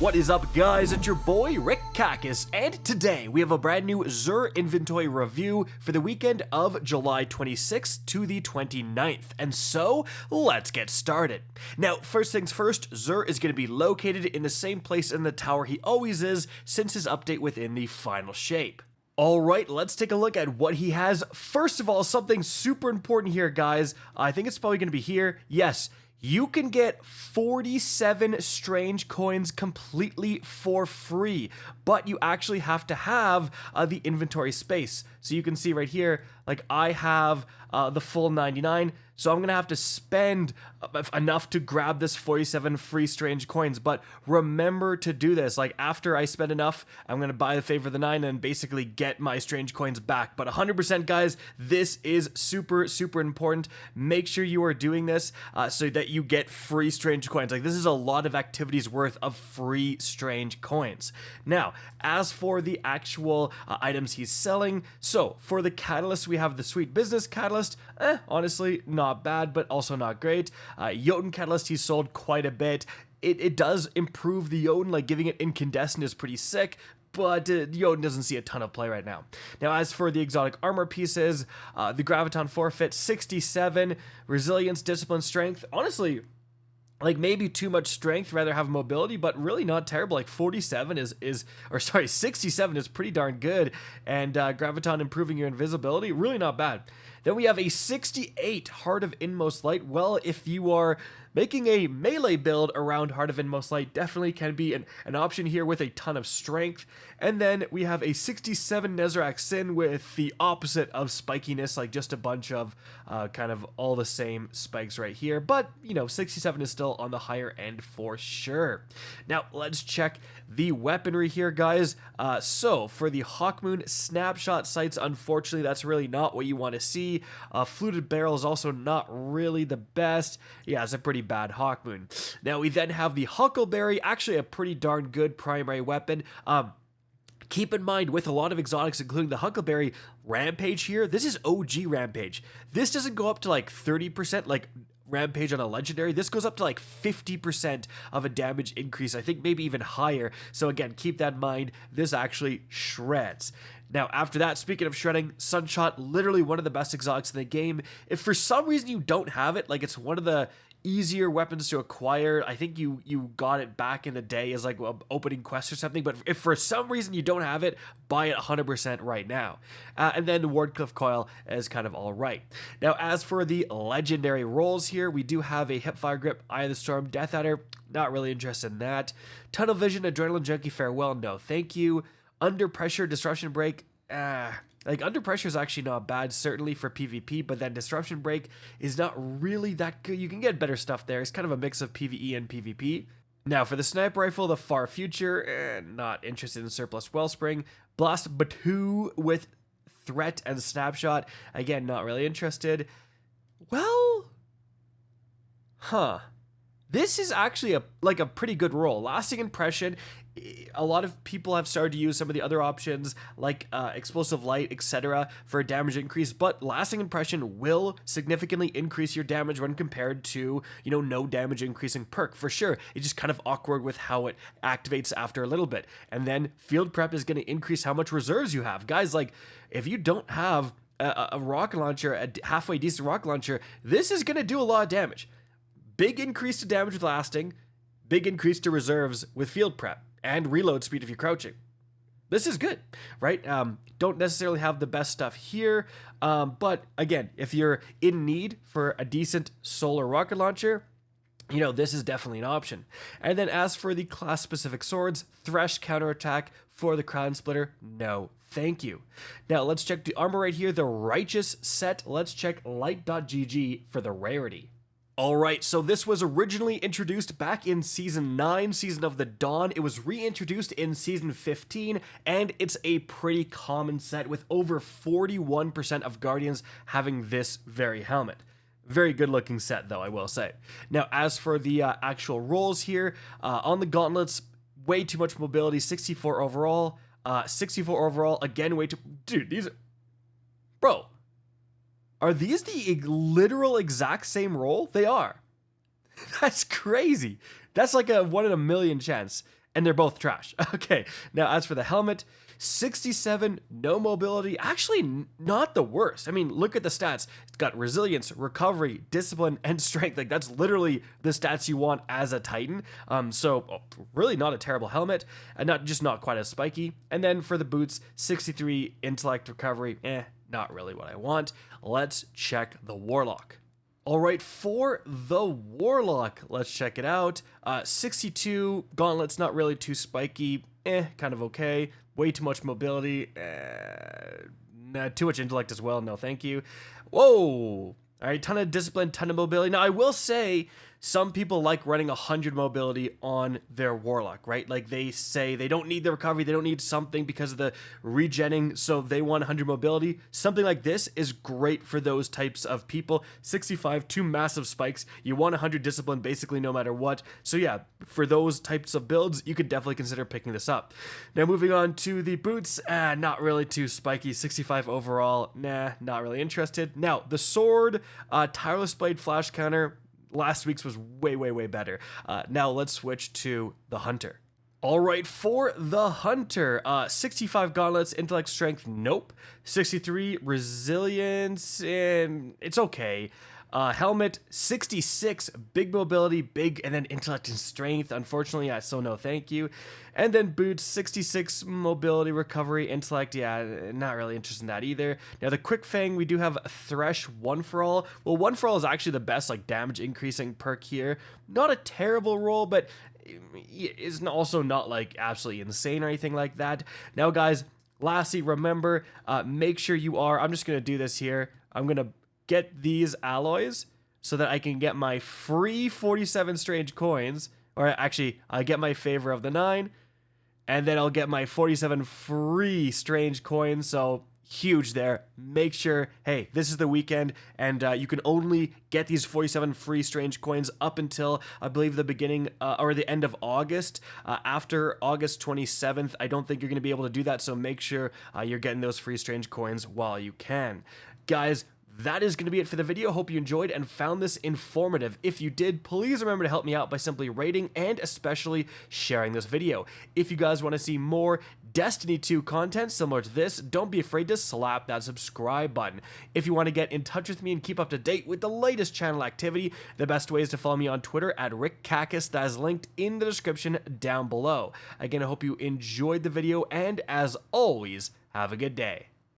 What is up, guys? It's your boy Rick Kakis, and today we have a brand new Xur Inventory review for the weekend of July 26th to the 29th, and so let's get started. Now, first things first, Xur is going to be located in the same place in the tower he always is since his update within the final shape. Alright, let's take a look at what he has. First of all, something super important here, guys. I think it's probably going to be here. Yes. You can get 47 strange coins completely for free, but you actually have to have the inventory space. So you can see right here, like I have the full 99, so I'm going to have to spend enough to grab this 47 free strange coins. But remember to do this, like after I spend enough, I'm going to buy the Favor of the 9 and basically get my strange coins back. But 100% guys, this is super important. Make sure you are doing this so that you get free strange coins. Like this is a lot of activities worth of free strange coins. Now, as for the actual items he's selling, so for the catalyst, we have the Sweet Business Catalyst. Honestly, not bad, but also not great. Jotun Catalyst, he sold quite a bit. It does improve the Jotun, like giving it incandescent is pretty sick, but Jotun doesn't see a ton of play right now. Now, as for the exotic armor pieces, the Graviton Forfeit, 67, Resilience, Discipline, Strength, honestly, like maybe too much strength, rather have mobility, but really not terrible. Like 67 67 is pretty darn good. And Graviton improving your invisibility, really not bad. Then we have a 68 Heart of Inmost Light. Well, if you are making a melee build around Heart of Inmost Light, definitely can be an option here with a ton of strength. And then we have a 67 Nezarec Sin with the opposite of spikiness, like just a bunch of kind of all the same spikes right here. But, you know, 67 is still on the higher end for sure. Now, let's check the weaponry here, guys. So, for the Hawkmoon Snapshot Sights, unfortunately, that's really not what you want to see. Fluted Barrel is also not really the best. Yeah, it's a pretty bad Hawkmoon. Now, we then have the Huckleberry, actually a pretty darn good primary weapon. Keep in mind, with a lot of exotics, including the Huckleberry, Rampage here, this is OG Rampage. This doesn't go up to like 30%, like Rampage on a legendary. This goes up to like 50% of a damage increase, I think maybe even higher. So again, keep that in mind. This actually shreds. Now, after that, speaking of shredding, Sunshot, literally one of the best exotics in the game. If for some reason you don't have it, like it's one of the easier weapons to acquire. I think you got it back in the day as like an opening quest or something, but if for some reason you don't have it, buy it 100% right now. And then the Wardcliff Coil is kind of all right. Now, as for the legendary rolls here, we do have a Hipfire Grip, Eye of the Storm, Death Adder, not really interested in that. Tunnel Vision, Adrenaline Junkie, Farewell, no thank you. Under Pressure, Disruption Break, like Under Pressure is actually not bad, certainly for PvP, but then Disruption Break is not really that good. You can get better stuff there. It's kind of a mix of PvE and PvP. Now, for the Sniper Rifle, the Far Future, not interested in Surplus Wellspring. Blast Batu with Threat and Snapshot, again, not really interested. Well, this is actually a pretty good roll. Lasting Impression, a lot of people have started to use some of the other options like Explosive Light, etc. for damage increase, but Lasting Impression will significantly increase your damage when compared to, you know, no damage increasing perk, for sure. It's just kind of awkward with how it activates after a little bit. And then Field Prep is going to increase how much reserves you have. Guys, like, if you don't have a rocket launcher, a halfway decent rocket launcher, this is going to do a lot of damage. Big increase to damage with lasting, big increase to reserves with field prep, and reload speed if you're crouching. This is good, right? Don't necessarily have the best stuff here, but again, if you're in need for a decent solar rocket launcher, you know, this is definitely an option. And then as for the class-specific swords, Thresh, Counterattack, for the Crown Splitter, no thank you. Now, let's check the armor right here, the Righteous set. Let's check light.gg for the rarity. Alright, so this was originally introduced back in Season 9, Season of the Dawn. It was reintroduced in Season 15, and it's a pretty common set with over 41% of Guardians having this very helmet. Very good looking set though, I will say. Now, as for the actual rolls here, on the gauntlets, way too much mobility, 64 overall. 64 overall, again, way too... Dude, these are... Bro. Are these the literal exact same roll? They are. That's crazy. That's like a 1 in a million chance. and they're both trash. Okay, now as for the helmet, 67, no mobility, actually not the worst. I mean, look at the stats. It's got resilience, recovery, discipline, and strength. Like, that's literally the stats you want as a Titan. So really not a terrible helmet, and not quite as spiky. And then for the boots, 63 intellect, recovery, not really what I want. Let's check the Warlock. All right, for the Warlock, let's check it out. 62 gauntlets, not really too spiky, kind of okay. Way too much mobility, too much intellect as well, no thank you. Whoa, all right, ton of discipline, ton of mobility. Now, I will say, some people like running 100 mobility on their Warlock, right? Like, they say they don't need the recovery, they don't need something because of the regenning, so they want 100 mobility. Something like this is great for those types of people. 65, 2 massive spikes. You want 100 discipline basically no matter what. So yeah, for those types of builds, you could definitely consider picking this up. Now, moving on to the boots, not really too spiky. 65 overall, not really interested. Now, the sword, Tireless Blade Flash Counter, last week's was way better. Now let's switch to the Hunter. All right, for the Hunter, 65 gauntlets, intellect, strength, nope. 63 resilience, it's okay. Helmet, 66, big mobility, big, and then intellect and strength. Unfortunately, so no thank you. And then boots, 66, mobility, recovery, intellect. Yeah, not really interested in that either. Now, the Quick Fang, we do have Thresh 1 for All. Well, 1 for All is actually the best, like, damage increasing perk here. Not a terrible roll, but is also not, like, absolutely insane or anything like that. Now, guys, lastly, remember, make sure you are, I'm just going to do this here. I'm going to get these alloys so that I can get my free 47 strange coins, or actually I get my favor of the 9, and then I'll get my 47 free strange coins. So huge there. Make sure, hey, this is the weekend, and you can only get these 47 free strange coins up until, I believe, the beginning or the end of August. After August 27th, I don't think you're going to be able to do that, so make sure you're getting those free strange coins while you can. Guys, that is going to be it for the video. Hope you enjoyed and found this informative. If you did, please remember to help me out by simply rating and especially sharing this video. If you guys want to see more Destiny 2 content similar to this, don't be afraid to slap that subscribe button. If you want to get in touch with me and keep up to date with the latest channel activity, the best way is to follow me on Twitter at RickKakis. That is linked in the description down below. Again, I hope you enjoyed the video, and as always, have a good day.